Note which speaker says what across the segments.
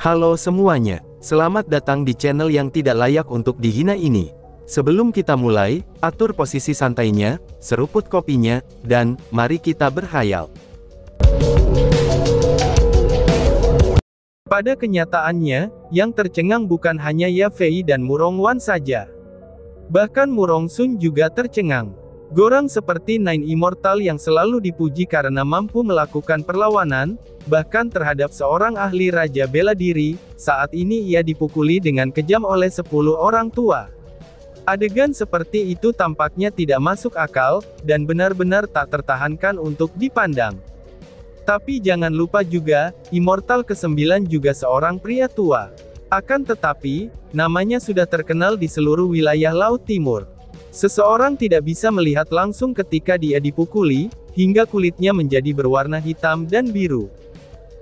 Speaker 1: Halo semuanya, selamat datang di channel yang tidak layak untuk dihina ini. Sebelum kita mulai, atur posisi santainya, seruput kopinya, dan mari kita berkhayal. Pada kenyataannya, yang tercengang bukan hanya Ye Fei dan Murong Wan saja. Bahkan Murong Sun juga tercengang. Gorang seperti Nine Immortal yang selalu dipuji karena mampu melakukan perlawanan, bahkan terhadap seorang ahli raja bela diri, saat ini ia dipukuli dengan kejam oleh 10 orang tua. Adegan seperti itu tampaknya tidak masuk akal, dan benar-benar tak tertahankan untuk dipandang. Tapi jangan lupa juga, Immortal ke-9 juga seorang pria tua. Akan tetapi, namanya sudah terkenal di seluruh wilayah Laut Timur. Seseorang tidak bisa melihat langsung ketika dia dipukuli, hingga kulitnya menjadi berwarna hitam dan biru.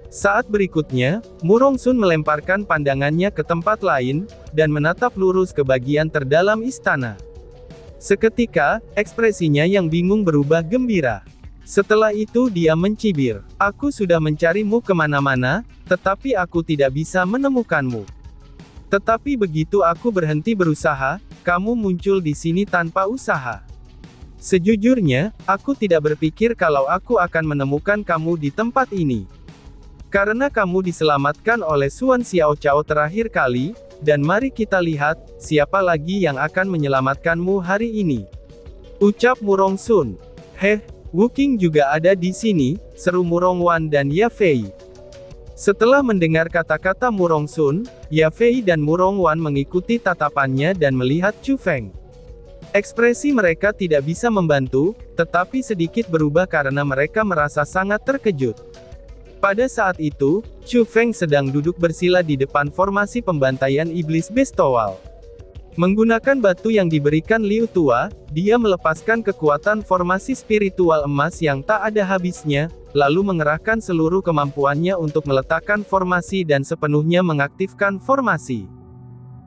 Speaker 1: Saat berikutnya, Murong Sun melemparkan pandangannya ke tempat lain, dan menatap lurus ke bagian terdalam istana. Seketika, ekspresinya yang bingung berubah gembira. Setelah itu dia mencibir, "Aku sudah mencarimu kemana-mana, tetapi aku tidak bisa menemukanmu. Tetapi begitu aku berhenti berusaha, kamu muncul di sini tanpa usaha. Sejujurnya, aku tidak berpikir kalau aku akan menemukan kamu di tempat ini. Karena kamu diselamatkan oleh Xuan Xiao Cao terakhir kali, dan mari kita lihat, siapa lagi yang akan menyelamatkanmu hari ini," ucap Murong Sun. "Heh, Wu Qing juga ada di sini," seru Murong Wan dan Ye Fei. Setelah mendengar kata-kata Murong Sun, Ye Fei dan Murong Wan mengikuti tatapannya dan melihat Chu Feng. Ekspresi mereka tidak bisa membantu, tetapi sedikit berubah karena mereka merasa sangat terkejut. Pada saat itu, Chu Feng sedang duduk bersila di depan formasi pembantaian iblis Bestowal. Menggunakan batu yang diberikan Liu Tua, dia melepaskan kekuatan formasi spiritual emas yang tak ada habisnya, lalu mengerahkan seluruh kemampuannya untuk meletakkan formasi dan sepenuhnya mengaktifkan formasi.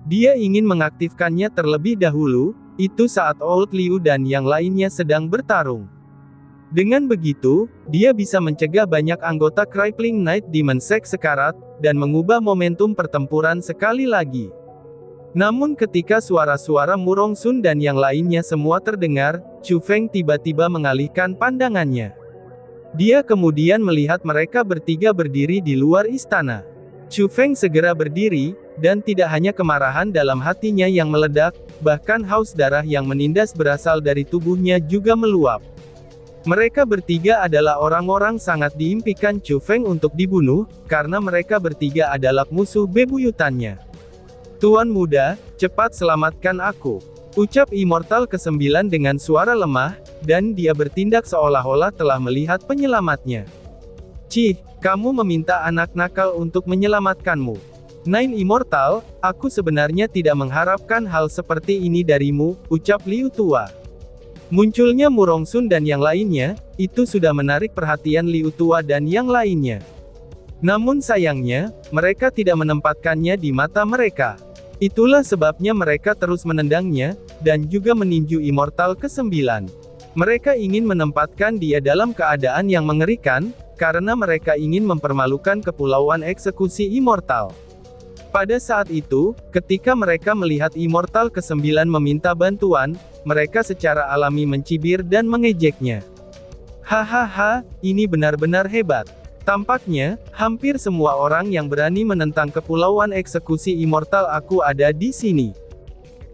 Speaker 1: Dia ingin mengaktifkannya terlebih dahulu, itu saat Old Liu dan yang lainnya sedang bertarung. Dengan begitu, dia bisa mencegah banyak anggota Crippling Night Demon Sect sekarat, dan mengubah momentum pertempuran sekali lagi. Namun ketika suara-suara Murong Sun dan yang lainnya semua terdengar, Chu Feng tiba-tiba mengalihkan pandangannya. Dia kemudian melihat mereka bertiga berdiri di luar istana. Chu Feng segera berdiri, dan tidak hanya kemarahan dalam hatinya yang meledak, bahkan haus darah yang menindas berasal dari tubuhnya juga meluap. Mereka bertiga adalah orang-orang sangat diimpikan Chu Feng untuk dibunuh, karena mereka bertiga adalah musuh bebuyutannya. "Tuan muda, cepat selamatkan aku," ucap Immortal ke-9 dengan suara lemah, dan dia bertindak seolah-olah telah melihat penyelamatnya. "Cih, kamu meminta anak nakal untuk menyelamatkanmu. Nine Immortal, aku sebenarnya tidak mengharapkan hal seperti ini darimu," ucap Liu Tua. Munculnya Murong Sun dan yang lainnya, itu sudah menarik perhatian Liu Tua dan yang lainnya. Namun sayangnya, mereka tidak menempatkannya di mata mereka. Itulah sebabnya mereka terus menendangnya, dan juga meninju Immortal ke-9. Mereka ingin menempatkan dia dalam keadaan yang mengerikan, karena mereka ingin mempermalukan kepulauan eksekusi Immortal. Pada saat itu, ketika mereka melihat Immortal ke-9 meminta bantuan, mereka secara alami mencibir dan mengejeknya. "Hahaha, ini benar-benar hebat. Tampaknya, hampir semua orang yang berani menentang kepulauan eksekusi Immortal aku ada di sini.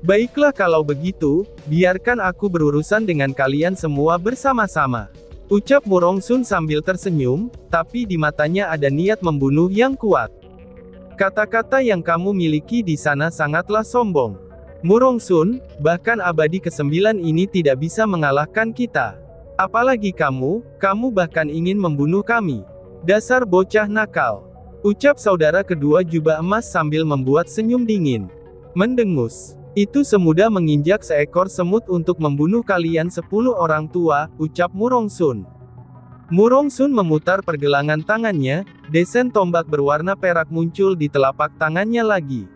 Speaker 1: Baiklah kalau begitu, biarkan aku berurusan dengan kalian semua bersama-sama," ucap Murong Sun sambil tersenyum, tapi di matanya ada niat membunuh yang kuat. "Kata-kata yang kamu miliki di sana sangatlah sombong. Murong Sun, bahkan abadi ke-9 ini tidak bisa mengalahkan kita. Apalagi kamu bahkan ingin membunuh kami. Dasar bocah nakal," ucap saudara kedua jubah emas sambil membuat senyum dingin. "Mendengus. Itu semudah menginjak seekor semut untuk membunuh kalian 10 orang tua," ucap Murong Sun. Murong Sun memutar pergelangan tangannya, desen tombak berwarna perak muncul di telapak tangannya lagi.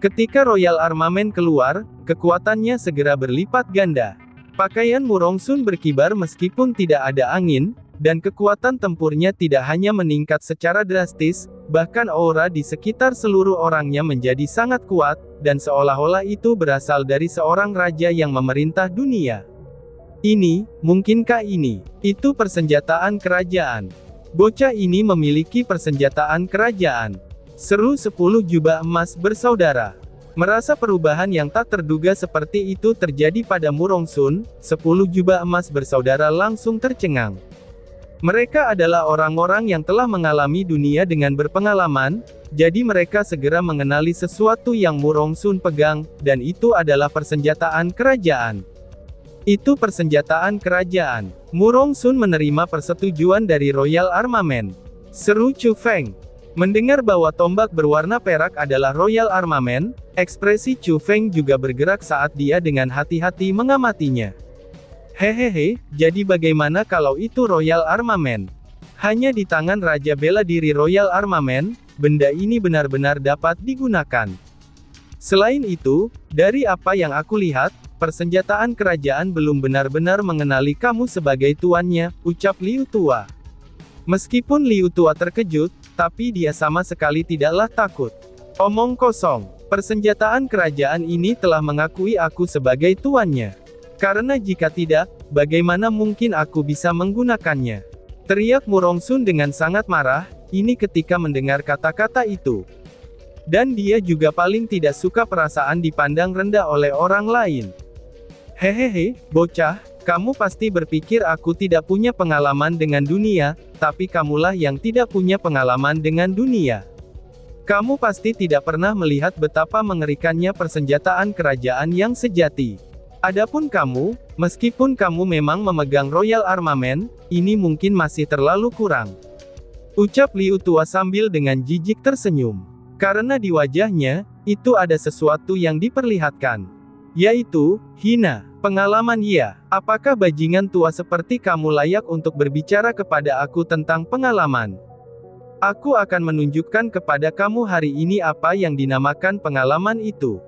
Speaker 1: Ketika Royal Armament keluar, kekuatannya segera berlipat ganda. Pakaian Murong Sun berkibar meskipun tidak ada angin, Dan kekuatan tempurnya tidak hanya meningkat secara drastis, bahkan aura di sekitar seluruh orangnya menjadi sangat kuat, dan seolah-olah itu berasal dari seorang raja yang memerintah dunia. Ini, mungkinkah ini? Itu persenjataan kerajaan. Bocah ini memiliki persenjataan kerajaan. Seru 10 jubah emas bersaudara. Merasa perubahan yang tak terduga seperti itu terjadi pada Murongsun, 10 jubah emas bersaudara langsung tercengang. Mereka adalah orang-orang yang telah mengalami dunia dengan berpengalaman, jadi mereka segera mengenali sesuatu yang Murongsun pegang, dan itu adalah persenjataan kerajaan. Itu persenjataan kerajaan. Murongsun menerima persetujuan dari Royal Armament. Seru Chu Feng. Mendengar bahwa tombak berwarna perak adalah Royal Armament, ekspresi Chu Feng juga bergerak saat dia dengan hati-hati mengamatinya. Hehehe, jadi bagaimana kalau itu Royal Armament? Hanya di tangan Raja Bela Diri Royal Armament, benda ini benar-benar dapat digunakan. Selain itu, dari apa yang aku lihat, persenjataan kerajaan belum benar-benar mengenali kamu sebagai tuannya, ucap Liu Tua. Meskipun Liu Tua terkejut, tapi dia sama sekali tidaklah takut. Omong kosong, persenjataan kerajaan ini telah mengakui aku sebagai tuannya. Karena jika tidak, bagaimana mungkin aku bisa menggunakannya? Teriak Murongsun dengan sangat marah, ini ketika mendengar kata-kata itu. Dan dia juga paling tidak suka perasaan dipandang rendah oleh orang lain. Hehehe, bocah, kamu pasti berpikir aku tidak punya pengalaman dengan dunia, tapi kamulah yang tidak punya pengalaman dengan dunia. Kamu pasti tidak pernah melihat betapa mengerikannya persenjataan kerajaan yang sejati. Adapun kamu, meskipun kamu memang memegang Royal Armament, ini mungkin masih terlalu kurang. Ucap Liu Tua sambil dengan jijik tersenyum. Karena di wajahnya, itu ada sesuatu yang diperlihatkan. Yaitu, hina. Pengalaman ya. Apakah bajingan tua seperti kamu layak untuk berbicara kepada aku tentang pengalaman? Aku akan menunjukkan kepada kamu hari ini apa yang dinamakan pengalaman itu.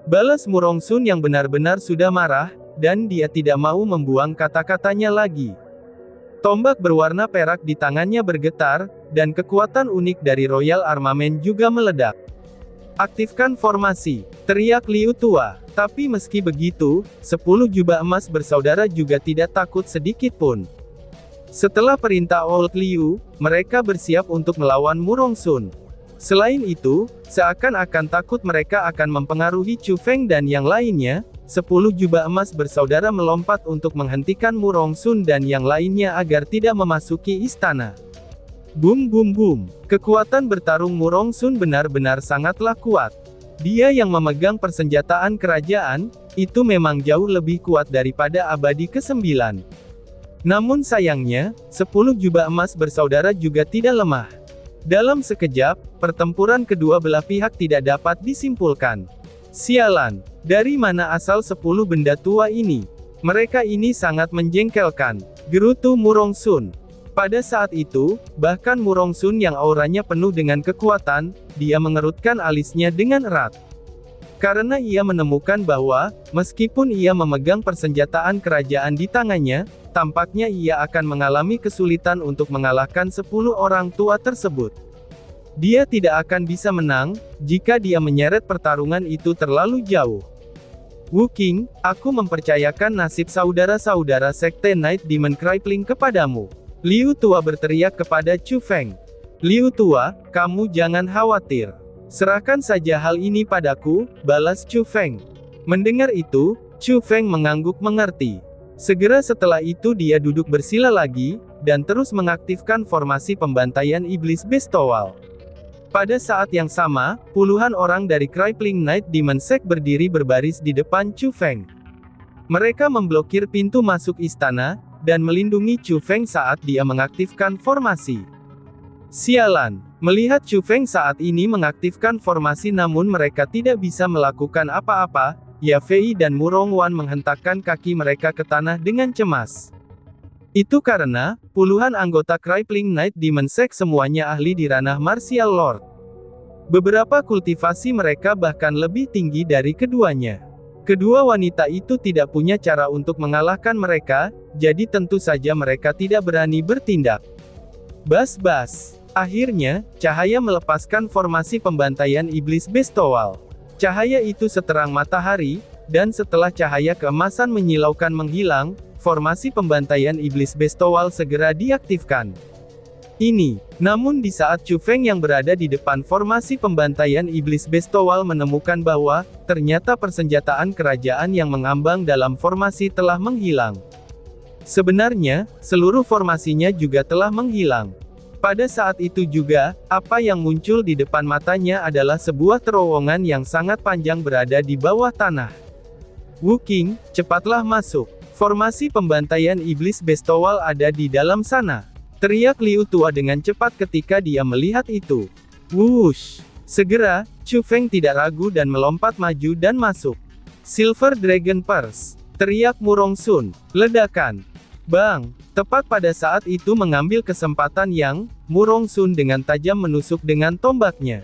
Speaker 1: Balas Murongsun yang benar-benar sudah marah, dan dia tidak mau membuang kata-katanya lagi. Tombak berwarna perak di tangannya bergetar, dan kekuatan unik dari Royal Armament juga meledak. Aktifkan formasi, teriak Liu Tua. Tapi meski begitu, 10 jubah emas bersaudara juga tidak takut sedikit pun. Setelah perintah Old Liu, mereka bersiap untuk melawan Murongsun. Selain itu, seakan-akan takut mereka akan mempengaruhi Chu Feng dan yang lainnya, 10 jubah emas bersaudara melompat untuk menghentikan Murongsun dan yang lainnya agar tidak memasuki istana. Boom boom boom. Kekuatan bertarung Murongsun benar-benar sangatlah kuat. Dia yang memegang persenjataan kerajaan, itu memang jauh lebih kuat daripada abadi ke-9. Namun sayangnya, 10 jubah emas bersaudara juga tidak lemah. Dalam sekejap, pertempuran kedua belah pihak tidak dapat disimpulkan. Sialan, dari mana asal 10 benda tua ini? Mereka ini sangat menjengkelkan, gerutu Murongsun. Pada saat itu, bahkan Murongsun yang auranya penuh dengan kekuatan, dia mengerutkan alisnya dengan erat. Karena ia menemukan bahwa, meskipun ia memegang persenjataan kerajaan di tangannya, tampaknya ia akan mengalami kesulitan untuk mengalahkan 10 orang tua tersebut. Dia tidak akan bisa menang, jika dia menyeret pertarungan itu terlalu jauh. Wu King, aku mempercayakan nasib saudara-saudara Sekte Night Demon Crippling kepadamu. Liu Tua berteriak kepada Chu Feng. Liu Tua, kamu jangan khawatir. Serahkan saja hal ini padaku, balas Chu Feng. Mendengar itu, Chu Feng mengangguk mengerti. Segera setelah itu dia duduk bersila lagi, dan terus mengaktifkan formasi pembantaian iblis bestowal. Pada saat yang sama, puluhan orang dari Crippling Night Demon Sect berdiri berbaris di depan Chu Feng. Mereka memblokir pintu masuk istana, dan melindungi Chu Feng saat dia mengaktifkan formasi. Sialan, melihat Chu Feng saat ini mengaktifkan formasi namun mereka tidak bisa melakukan apa-apa, Ya Fei dan Murong Wan menghentakkan kaki mereka ke tanah dengan cemas. Itu karena, puluhan anggota Crippling Night Demon Sect semuanya ahli di ranah Martial Lord. Beberapa kultivasi mereka bahkan lebih tinggi dari keduanya. Kedua wanita itu tidak punya cara untuk mengalahkan mereka, jadi tentu saja mereka tidak berani bertindak. Bas-bas. Akhirnya, cahaya melepaskan formasi pembantaian iblis Bestowal. Cahaya itu seterang matahari, dan setelah cahaya keemasan menyilaukan menghilang, formasi pembantaian iblis Bestowal segera diaktifkan. Namun di saat Chu Feng yang berada di depan formasi pembantaian iblis Bestowal menemukan bahwa, ternyata persenjataan kerajaan yang mengambang dalam formasi telah menghilang. Sebenarnya, seluruh formasinya juga telah menghilang. Pada saat itu juga, apa yang muncul di depan matanya adalah sebuah terowongan yang sangat panjang berada di bawah tanah. Wu Qing, cepatlah masuk. Formasi pembantaian iblis Bestowal ada di dalam sana. Teriak Liu Tua dengan cepat ketika dia melihat itu. Wush! Segera, Chu Feng tidak ragu dan melompat maju dan masuk. Silver Dragon Purse! Teriak Murong Sun. Ledakan! Bang! Tepat pada saat itu mengambil kesempatan yang, Murong Sun dengan tajam menusuk dengan tombaknya.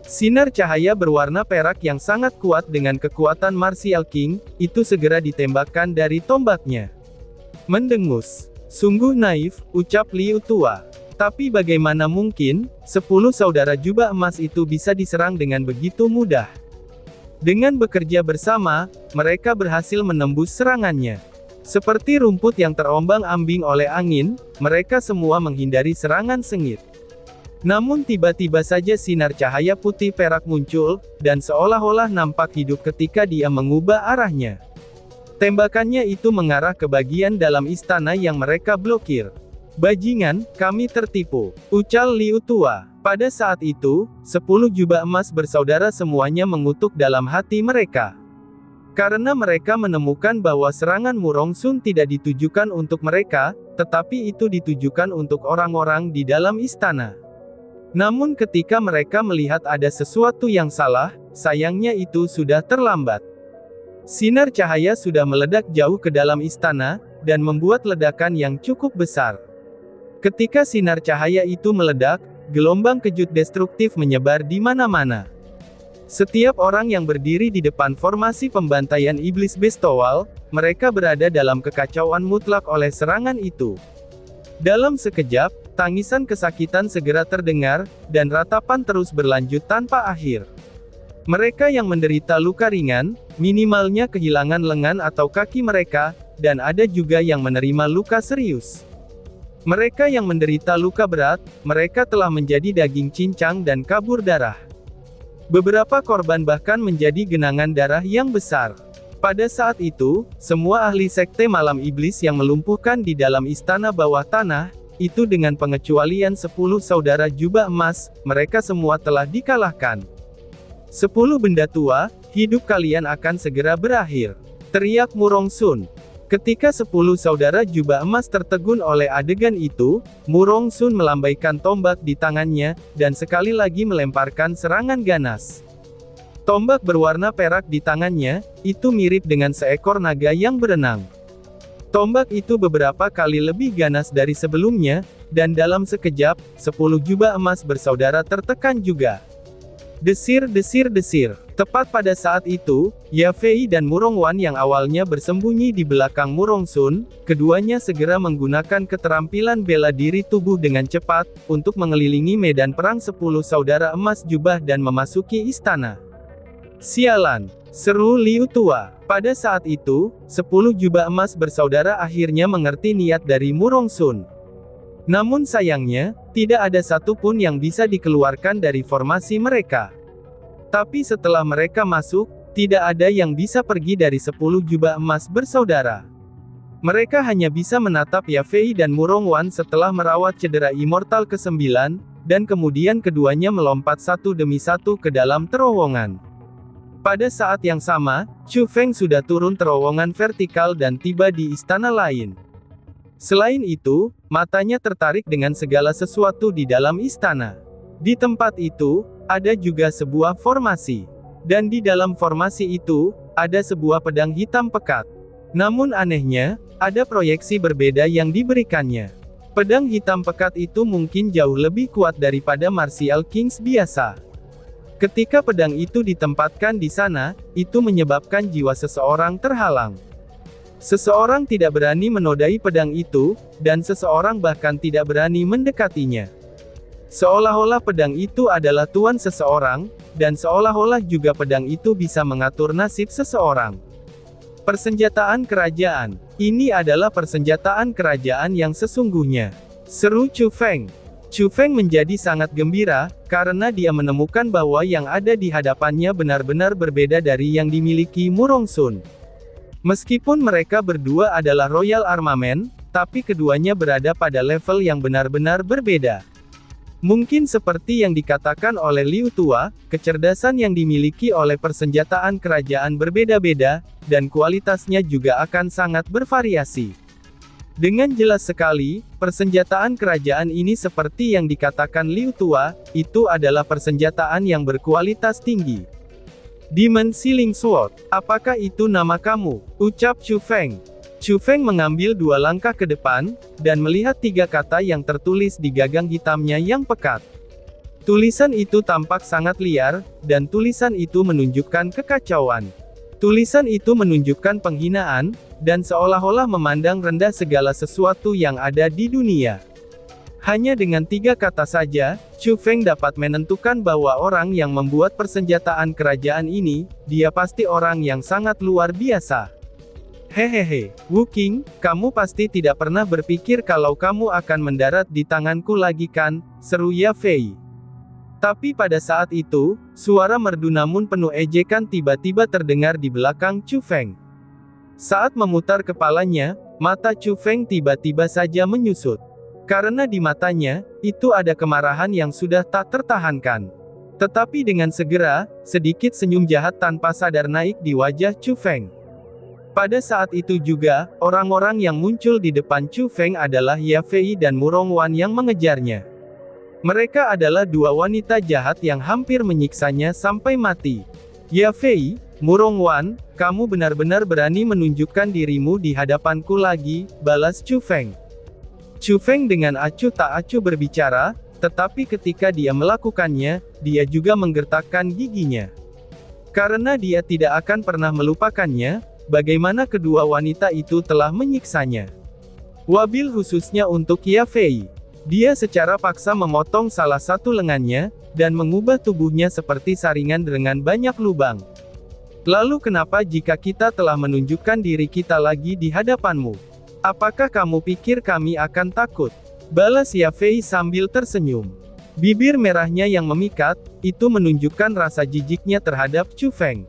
Speaker 1: Sinar cahaya berwarna perak yang sangat kuat dengan kekuatan Martial King, itu segera ditembakkan dari tombaknya. Mendengus. Sungguh naif, ucap Liu Tua. Tapi bagaimana mungkin, 10 saudara jubah emas itu bisa diserang dengan begitu mudah? Dengan bekerja bersama, mereka berhasil menembus serangannya. Seperti rumput yang terombang-ambing oleh angin, mereka semua menghindari serangan sengit. Namun tiba-tiba saja sinar cahaya putih perak muncul, dan seolah-olah nampak hidup ketika dia mengubah arahnya. Tembakannya itu mengarah ke bagian dalam istana yang mereka blokir. Bajingan, kami tertipu, ucal Liu Tua. Pada saat itu, 10 jubah emas bersaudara semuanya mengutuk dalam hati mereka. Karena mereka menemukan bahwa serangan Murong Sun tidak ditujukan untuk mereka, tetapi itu ditujukan untuk orang-orang di dalam istana. Namun ketika mereka melihat ada sesuatu yang salah, sayangnya itu sudah terlambat. Sinar cahaya sudah meledak jauh ke dalam istana, dan membuat ledakan yang cukup besar. Ketika sinar cahaya itu meledak, gelombang kejut destruktif menyebar di mana-mana. Setiap orang yang berdiri di depan formasi pembantaian iblis Bestowal, mereka berada dalam kekacauan mutlak oleh serangan itu. Dalam sekejap, tangisan kesakitan segera terdengar, dan ratapan terus berlanjut tanpa akhir. Mereka yang menderita luka ringan, minimalnya kehilangan lengan atau kaki mereka, dan ada juga yang menerima luka serius. Mereka yang menderita luka berat, mereka telah menjadi daging cincang dan kabur darah. Beberapa korban bahkan menjadi genangan darah yang besar. Pada saat itu, semua ahli sekte malam iblis yang melumpuhkan di dalam istana bawah tanah, itu dengan pengecualian 10 saudara jubah emas, mereka semua telah dikalahkan. 10 benda tua, hidup kalian akan segera berakhir. Teriak Murong Sun. Ketika 10 saudara jubah emas tertegun oleh adegan itu, Murong Sun melambaikan tombak di tangannya, dan sekali lagi melemparkan serangan ganas. Tombak berwarna perak di tangannya, itu mirip dengan seekor naga yang berenang. Tombak itu beberapa kali lebih ganas dari sebelumnya, dan dalam sekejap, 10 jubah emas bersaudara tertekan juga. Desir, desir, desir. Tepat pada saat itu, Ya Fei dan Murong Wan yang awalnya bersembunyi di belakang Murong Sun, keduanya segera menggunakan keterampilan bela diri tubuh dengan cepat, untuk mengelilingi medan perang 10 saudara emas jubah dan memasuki istana. Sialan! Seru Liu Tua. Pada saat itu, 10 jubah emas bersaudara akhirnya mengerti niat dari Murong Sun. Namun sayangnya, tidak ada satupun yang bisa dikeluarkan dari formasi mereka. Tapi setelah mereka masuk, tidak ada yang bisa pergi dari 10 jubah emas bersaudara. Mereka hanya bisa menatap Ya Fei dan Murong Wan setelah merawat cedera immortal ke-9, dan kemudian keduanya melompat satu demi satu ke dalam terowongan. Pada saat yang sama, Chu Feng sudah turun terowongan vertikal dan tiba di istana lain. Selain itu, matanya tertarik dengan segala sesuatu di dalam istana. Di tempat itu, ada juga sebuah formasi. Dan di dalam formasi itu, ada sebuah pedang hitam pekat. Namun anehnya, ada proyeksi berbeda yang diberikannya. Pedang hitam pekat itu mungkin jauh lebih kuat daripada Martial Kings biasa. Ketika pedang itu ditempatkan di sana, itu menyebabkan jiwa seseorang terhalang. Seseorang tidak berani menodai pedang itu, dan seseorang bahkan tidak berani mendekatinya. Seolah-olah pedang itu adalah tuan seseorang, dan seolah-olah juga pedang itu bisa mengatur nasib seseorang. Persenjataan kerajaan. Ini adalah persenjataan kerajaan yang sesungguhnya. Seru Chu Feng. Chu Feng menjadi sangat gembira, karena dia menemukan bahwa yang ada di hadapannya benar-benar berbeda dari yang dimiliki Murong Sun. Meskipun mereka berdua adalah Royal Armament, tapi keduanya berada pada level yang benar-benar berbeda. Mungkin seperti yang dikatakan oleh Liu Tua, kecerdasan yang dimiliki oleh persenjataan kerajaan berbeda-beda, dan kualitasnya juga akan sangat bervariasi. Dengan jelas sekali, persenjataan kerajaan ini seperti yang dikatakan Liu Tua, itu adalah persenjataan yang berkualitas tinggi. Demon Sealing Sword, apakah itu nama kamu? Ucap Chu Feng. Chu Feng mengambil 2 langkah ke depan, dan melihat 3 kata yang tertulis di gagang hitamnya yang pekat. Tulisan itu tampak sangat liar, dan tulisan itu menunjukkan kekacauan. Tulisan itu menunjukkan penghinaan, dan seolah-olah memandang rendah segala sesuatu yang ada di dunia. Hanya dengan 3 kata saja, Chu Feng dapat menentukan bahwa orang yang membuat persenjataan kerajaan ini, dia pasti orang yang sangat luar biasa. Hehehe, Wu Qing, kamu pasti tidak pernah berpikir kalau kamu akan mendarat di tanganku lagi kan, seru Ye Fei. Tapi pada saat itu, suara merdu namun penuh ejekan tiba-tiba terdengar di belakang Chu Feng. Saat memutar kepalanya, mata Chu Feng tiba-tiba saja menyusut. Karena di matanya, itu ada kemarahan yang sudah tak tertahankan. Tetapi dengan segera, sedikit senyum jahat tanpa sadar naik di wajah Chu Feng. Pada saat itu juga, orang-orang yang muncul di depan Chu Feng adalah Ye Fei dan Murong Wan yang mengejarnya. Mereka adalah 2 wanita jahat yang hampir menyiksanya sampai mati. Ye Fei, Murong Wan, kamu benar-benar berani menunjukkan dirimu di hadapanku lagi, balas Chu Feng. Chu Feng dengan acuh tak acuh berbicara, tetapi ketika dia melakukannya, dia juga menggertakkan giginya. Karena dia tidak akan pernah melupakannya, bagaimana kedua wanita itu telah menyiksanya. Wabil khususnya untuk Ye Fei. Dia secara paksa memotong salah satu lengannya, dan mengubah tubuhnya seperti saringan dengan banyak lubang. Lalu kenapa jika kita telah menunjukkan diri kita lagi di hadapanmu? Apakah kamu pikir kami akan takut? Balas Ye Fei sambil tersenyum. Bibir merahnya yang memikat, itu menunjukkan rasa jijiknya terhadap Chu Feng.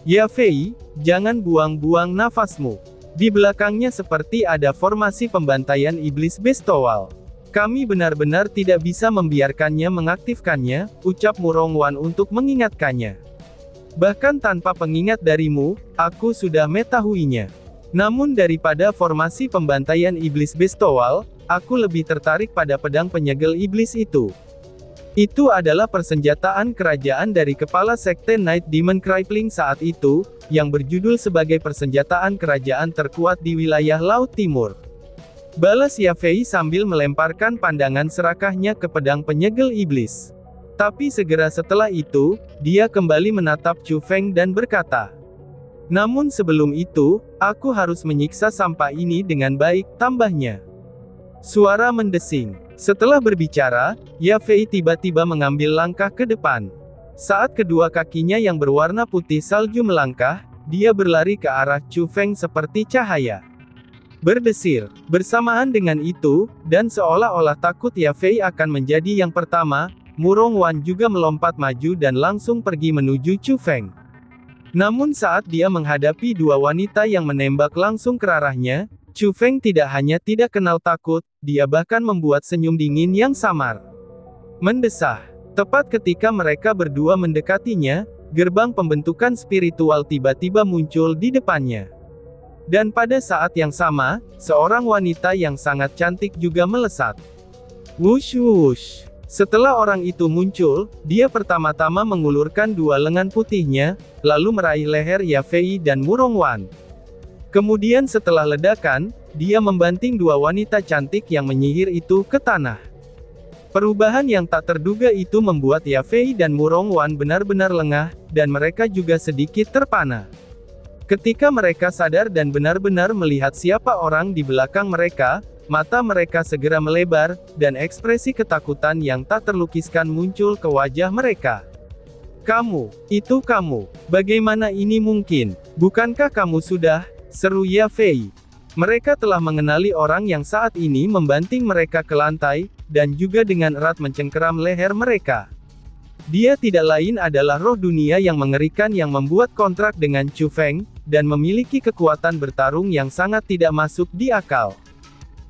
Speaker 1: Ye Fei, jangan buang-buang nafasmu. Di belakangnya seperti ada formasi pembantaian iblis bestowal. Kami benar-benar tidak bisa membiarkannya mengaktifkannya, ucap Murong Wan untuk mengingatkannya. Bahkan tanpa pengingat darimu, aku sudah mengetahuinya. Namun daripada formasi pembantaian iblis bestowal, aku lebih tertarik pada pedang penyegel iblis itu. Itu adalah persenjataan kerajaan dari kepala sekte Night Demon Crippling saat itu, yang berjudul sebagai persenjataan kerajaan terkuat di wilayah Laut Timur. Balas Ye Fei sambil melemparkan pandangan serakahnya ke pedang penyegel iblis. Tapi segera setelah itu, dia kembali menatap Chu Feng dan berkata, namun sebelum itu, aku harus menyiksa sampah ini dengan baik, tambahnya. Suara mendesing. Setelah berbicara, Ye Fei tiba-tiba mengambil langkah ke depan. Saat kedua kakinya yang berwarna putih salju melangkah, dia berlari ke arah Chu Feng seperti cahaya. Berdesir. Bersamaan dengan itu, dan seolah-olah takut Ye Fei akan menjadi yang pertama, Murong Wan juga melompat maju dan langsung pergi menuju Chu Feng. Namun saat dia menghadapi 2 wanita yang menembak langsung ke arahnya, Chu Feng tidak hanya tidak kenal takut, dia bahkan membuat senyum dingin yang samar. Mendesah. Tepat ketika mereka berdua mendekatinya, gerbang pembentukan spiritual tiba-tiba muncul di depannya. Dan pada saat yang sama, seorang wanita yang sangat cantik juga melesat. Wush wush. Setelah orang itu muncul, dia pertama-tama mengulurkan 2 lengan putihnya, lalu meraih leher Ye Fei dan Murong Wan. Kemudian setelah ledakan, dia membanting 2 wanita cantik yang menyihir itu ke tanah. Perubahan yang tak terduga itu membuat Ya Fei dan Murong Wan benar-benar lengah, dan mereka juga sedikit terpana. Ketika mereka sadar dan benar-benar melihat siapa orang di belakang mereka, mata mereka segera melebar, dan ekspresi ketakutan yang tak terlukiskan muncul ke wajah mereka. "Kamu, itu kamu, bagaimana ini mungkin? Bukankah kamu sudah?" seru Ya Fei. Mereka telah mengenali orang yang saat ini membanting mereka ke lantai, dan juga dengan erat mencengkeram leher mereka. Dia tidak lain adalah roh dunia yang mengerikan yang membuat kontrak dengan Chu Feng, dan memiliki kekuatan bertarung yang sangat tidak masuk di akal.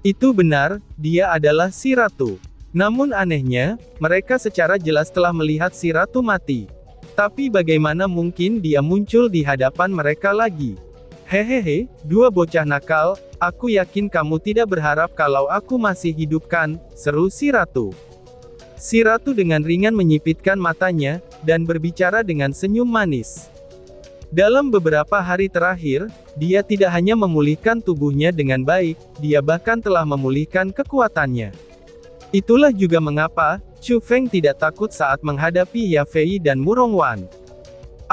Speaker 1: Itu benar, dia adalah si ratu. Namun anehnya, mereka secara jelas telah melihat si ratu mati. Tapi bagaimana mungkin dia muncul di hadapan mereka lagi? "Hehehe, dua bocah nakal, aku yakin kamu tidak berharap kalau aku masih hidup kan?" seru si ratu. Si ratu dengan ringan menyipitkan matanya, dan berbicara dengan senyum manis. Dalam beberapa hari terakhir, dia tidak hanya memulihkan tubuhnya dengan baik, dia bahkan telah memulihkan kekuatannya. Itulah juga mengapa Chu Feng tidak takut saat menghadapi Ya Fei dan Murong Wan.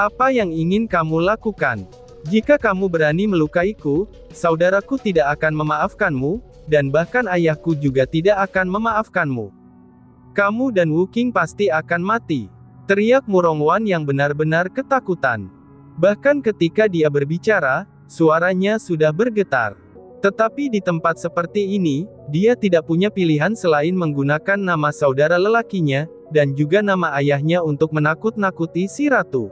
Speaker 1: "Apa yang ingin kamu lakukan? Jika kamu berani melukaiku, saudaraku tidak akan memaafkanmu, dan bahkan ayahku juga tidak akan memaafkanmu. Kamu dan Wu Qing pasti akan mati," teriak Murong Wan yang benar-benar ketakutan. Bahkan ketika dia berbicara, suaranya sudah bergetar. Tetapi di tempat seperti ini, dia tidak punya pilihan selain menggunakan nama saudara lelakinya, dan juga nama ayahnya untuk menakut-nakuti si ratu.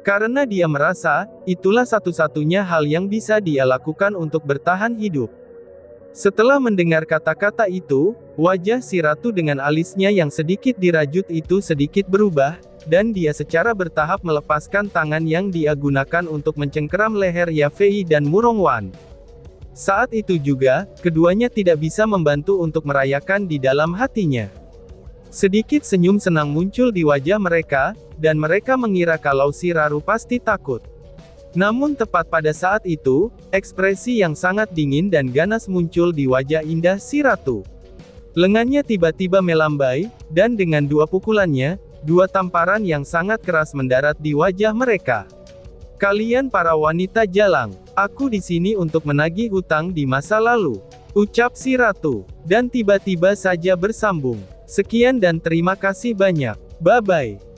Speaker 1: Karena dia merasa, itulah satu-satunya hal yang bisa dia lakukan untuk bertahan hidup. Setelah mendengar kata-kata itu, wajah si ratu dengan alisnya yang sedikit dirajut itu sedikit berubah, dan dia secara bertahap melepaskan tangan yang dia gunakan untuk mencengkeram leher Ya Fei dan Murong Wan. Saat itu juga, keduanya tidak bisa membantu untuk merayakan di dalam hatinya. Sedikit senyum senang muncul di wajah mereka, dan mereka mengira kalau si Raru pasti takut. Namun tepat pada saat itu, ekspresi yang sangat dingin dan ganas muncul di wajah indah si ratu. Lengannya tiba-tiba melambai, dan dengan dua pukulannya, dua tamparan yang sangat keras mendarat di wajah mereka. "Kalian para wanita jalang, aku di sini untuk menagih hutang di masa lalu," ucap si ratu, dan tiba-tiba saja bersambung. "Sekian dan terima kasih banyak. Bye-bye."